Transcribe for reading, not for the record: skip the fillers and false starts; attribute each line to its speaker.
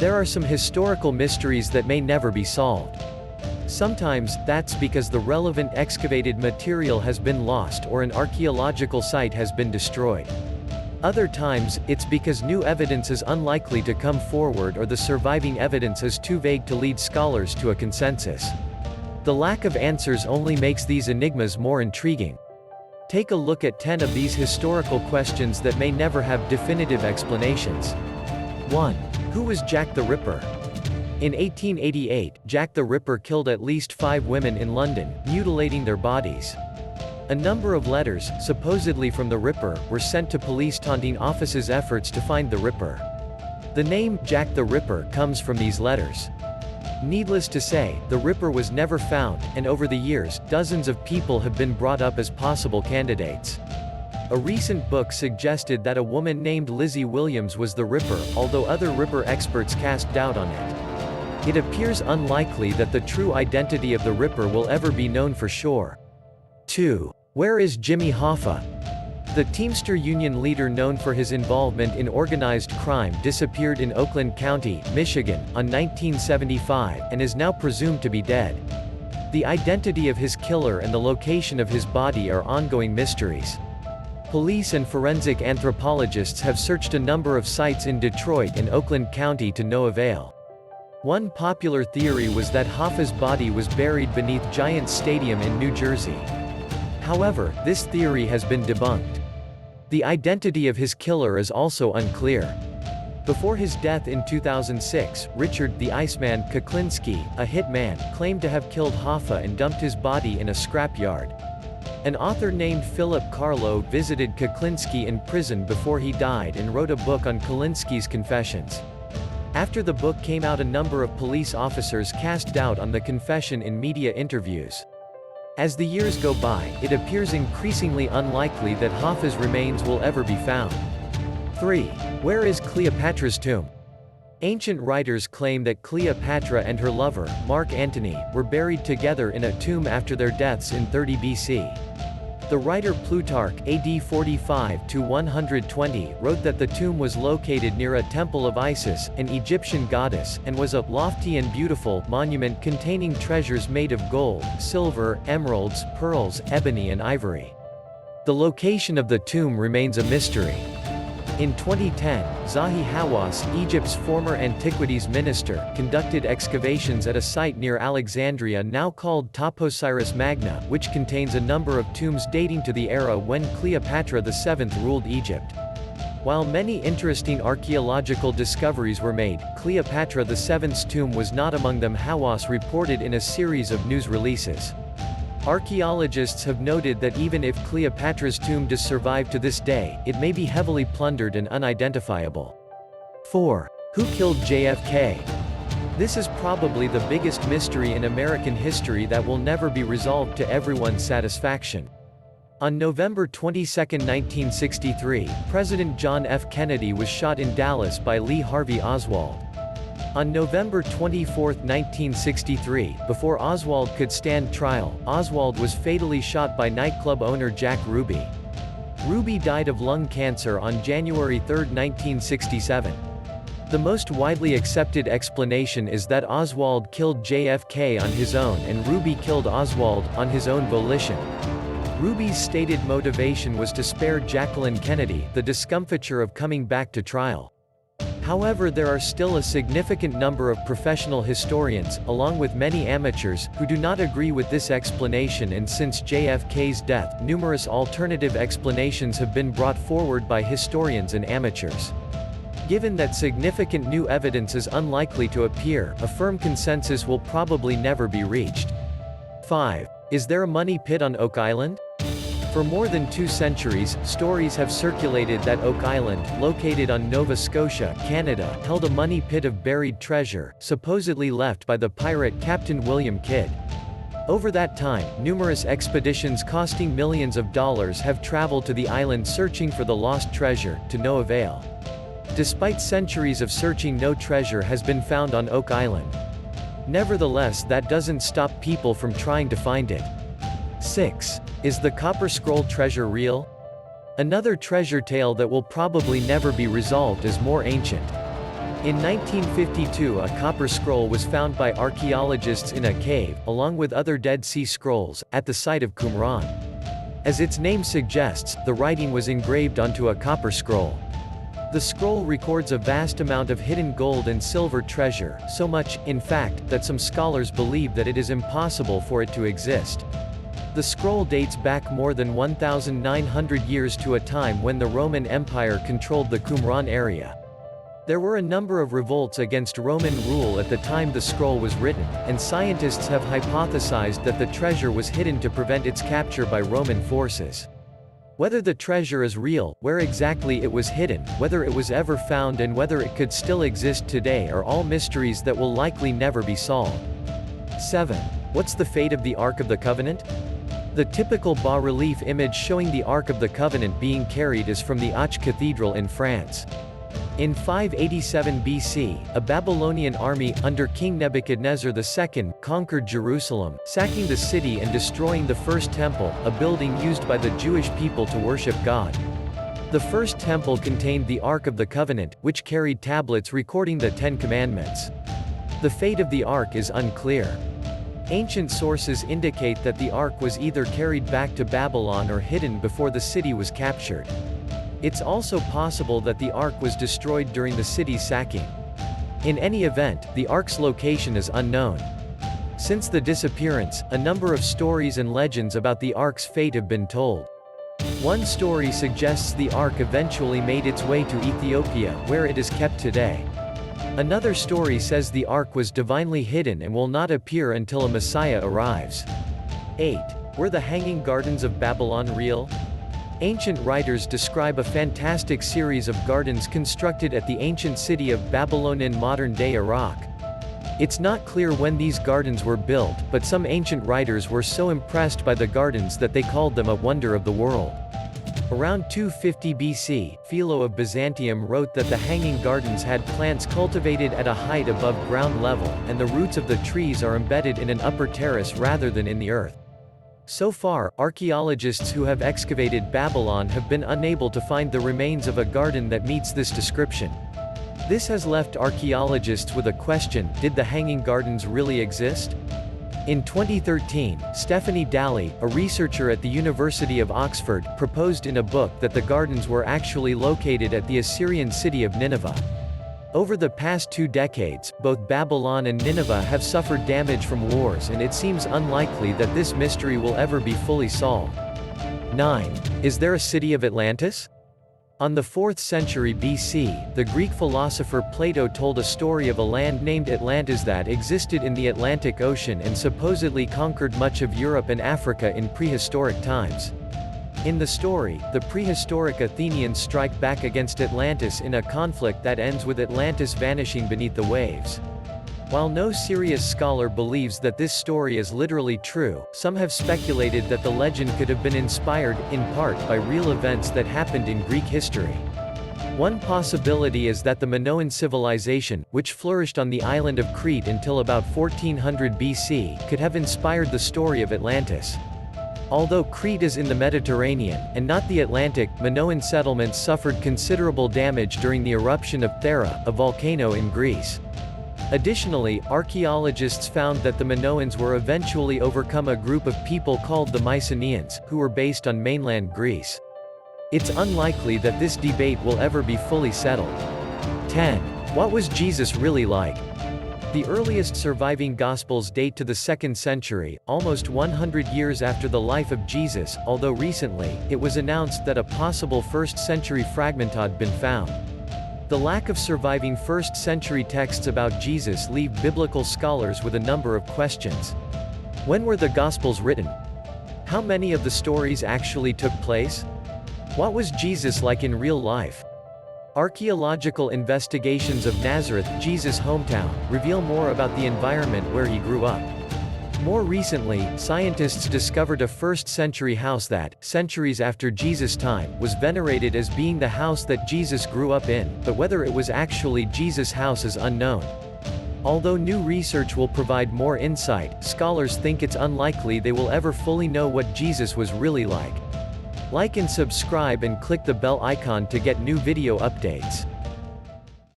Speaker 1: There are some historical mysteries that may never be solved. Sometimes, that's because the relevant excavated material has been lost or an archaeological site has been destroyed. Other times, it's because new evidence is unlikely to come forward or the surviving evidence is too vague to lead scholars to a consensus. The lack of answers only makes these enigmas more intriguing. Take a look at 10 of these historical questions that may never have definitive explanations. 1. Who was Jack the Ripper? In 1888, Jack the Ripper killed at least 5 women in London, mutilating their bodies. A number of letters, supposedly from the Ripper, were sent to police taunting officers' efforts to find the Ripper. The name, Jack the Ripper, comes from these letters. Needless to say, the Ripper was never found, and over the years, dozens of people have been brought up as possible candidates. A recent book suggested that a woman named Lizzie Williams was the Ripper, although other Ripper experts cast doubt on it. It appears unlikely that the true identity of the Ripper will ever be known for sure. 2. Where is Jimmy Hoffa? The Teamster Union leader known for his involvement in organized crime disappeared in Oakland County, Michigan, on 1975, and is now presumed to be dead. The identity of his killer and the location of his body are ongoing mysteries. Police and forensic anthropologists have searched a number of sites in Detroit and Oakland County to no avail. One popular theory was that Hoffa's body was buried beneath Giants Stadium in New Jersey. However, this theory has been debunked. The identity of his killer is also unclear. Before his death in 2006, Richard the Iceman Kuklinski, a hitman, claimed to have killed Hoffa and dumped his body in a scrapyard. An author named Philip Carlo visited Kuklinski in prison before he died and wrote a book on Kuklinski's confessions. After the book came out, a number of police officers cast doubt on the confession in media interviews. As the years go by, it appears increasingly unlikely that Hoffa's remains will ever be found. 3. Where is Cleopatra's tomb? Ancient writers claim that Cleopatra and her lover, Mark Antony, were buried together in a tomb after their deaths in 30 BC. The writer Plutarch, AD 45–120, wrote that the tomb was located near a temple of Isis, an Egyptian goddess, and was a lofty and beautiful monument containing treasures made of gold, silver, emeralds, pearls, ebony and ivory. The location of the tomb remains a mystery. In 2010, Zahi Hawass, Egypt's former antiquities minister, conducted excavations at a site near Alexandria now called Taposiris Magna, which contains a number of tombs dating to the era when Cleopatra VII ruled Egypt. While many interesting archaeological discoveries were made, Cleopatra VII's tomb was not among them, Hawass reported in a series of news releases. Archaeologists have noted that even if Cleopatra's tomb does survive to this day, it may be heavily plundered and unidentifiable. 4. Who killed JFK? This is probably the biggest mystery in American history that will never be resolved to everyone's satisfaction. On November 22, 1963, President John F. Kennedy was shot in Dallas by Lee Harvey Oswald. On November 24, 1963, before Oswald could stand trial, Oswald was fatally shot by nightclub owner Jack Ruby. Ruby died of lung cancer on January 3, 1967. The most widely accepted explanation is that Oswald killed JFK on his own and Ruby killed Oswald on his own volition. Ruby's stated motivation was to spare Jacqueline Kennedy the discomfiture of coming back to trial. However, there are still a significant number of professional historians, along with many amateurs, who do not agree with this explanation, and since JFK's death, numerous alternative explanations have been brought forward by historians and amateurs. Given that significant new evidence is unlikely to appear, a firm consensus will probably never be reached. 5. Is there a money pit on Oak Island? For more than 2 centuries, stories have circulated that Oak Island, located on Nova Scotia, Canada, held a money pit of buried treasure, supposedly left by the pirate Captain William Kidd. Over that time, numerous expeditions costing millions of dollars have traveled to the island searching for the lost treasure, to no avail. Despite centuries of searching, no treasure has been found on Oak Island. Nevertheless, that doesn't stop people from trying to find it. 6. Is the Copper Scroll treasure real? Another treasure tale that will probably never be resolved is more ancient. In 1952, a copper scroll was found by archaeologists in a cave, along with other Dead Sea Scrolls, at the site of Qumran. As its name suggests, the writing was engraved onto a copper scroll. The scroll records a vast amount of hidden gold and silver treasure, so much, in fact, that some scholars believe that it is impossible for it to exist. The scroll dates back more than 1,900 years to a time when the Roman Empire controlled the Qumran area. There were a number of revolts against Roman rule at the time the scroll was written, and scientists have hypothesized that the treasure was hidden to prevent its capture by Roman forces. Whether the treasure is real, where exactly it was hidden, whether it was ever found and whether it could still exist today are all mysteries that will likely never be solved. 7. What's the fate of the Ark of the Covenant? The typical bas-relief image showing the Ark of the Covenant being carried is from the Auch Cathedral in France. In 587 BC, a Babylonian army, under King Nebuchadnezzar II, conquered Jerusalem, sacking the city and destroying the first temple, a building used by the Jewish people to worship God. The first temple contained the Ark of the Covenant, which carried tablets recording the Ten Commandments. The fate of the Ark is unclear. Ancient sources indicate that the Ark was either carried back to Babylon or hidden before the city was captured. It's also possible that the Ark was destroyed during the city's sacking. In any event, the Ark's location is unknown. Since the disappearance, a number of stories and legends about the Ark's fate have been told. One story suggests the Ark eventually made its way to Ethiopia, where it is kept today. Another story says the Ark was divinely hidden and will not appear until a Messiah arrives. 8. Were the Hanging Gardens of Babylon real? Ancient writers describe a fantastic series of gardens constructed at the ancient city of Babylon in modern-day Iraq. It's not clear when these gardens were built, but some ancient writers were so impressed by the gardens that they called them a wonder of the world. Around 250 BC, Philo of Byzantium wrote that the Hanging Gardens had plants cultivated at a height above ground level, and the roots of the trees are embedded in an upper terrace rather than in the earth. So far, archaeologists who have excavated Babylon have been unable to find the remains of a garden that meets this description. This has left archaeologists with a question: did the Hanging Gardens really exist? In 2013, Stephanie Daly, a researcher at the University of Oxford, proposed in a book that the gardens were actually located at the Assyrian city of Nineveh. Over the past 2 decades, both Babylon and Nineveh have suffered damage from wars, and it seems unlikely that this mystery will ever be fully solved. 9. Is there a City of Atlantis? On the 4th century BC, the Greek philosopher Plato told a story of a land named Atlantis that existed in the Atlantic Ocean and supposedly conquered much of Europe and Africa in prehistoric times. In the story, the prehistoric Athenians strike back against Atlantis in a conflict that ends with Atlantis vanishing beneath the waves. While no serious scholar believes that this story is literally true, some have speculated that the legend could have been inspired, in part, by real events that happened in Greek history. One possibility is that the Minoan civilization, which flourished on the island of Crete until about 1400 BC, could have inspired the story of Atlantis. Although Crete is in the Mediterranean, and not the Atlantic, Minoan settlements suffered considerable damage during the eruption of Thera, a volcano in Greece. Additionally, archaeologists found that the Minoans were eventually overcome a group of people called the Mycenaeans, who were based on mainland Greece. It's unlikely that this debate will ever be fully settled. 10. What was Jesus really like? The earliest surviving Gospels date to the 2nd century, almost 100 years after the life of Jesus, although recently, it was announced that a possible 1st century fragment had been found. The lack of surviving 1st century texts about Jesus leave biblical scholars with a number of questions. When were the Gospels written? How many of the stories actually took place? What was Jesus like in real life? Archaeological investigations of Nazareth, Jesus' hometown, reveal more about the environment where he grew up. More recently, scientists discovered a 1st century house that, centuries after Jesus' time, was venerated as being the house that Jesus grew up in, but whether it was actually Jesus' house is unknown. Although new research will provide more insight, scholars think it's unlikely they will ever fully know what Jesus was really like. Like and subscribe and click the bell icon to get new video updates.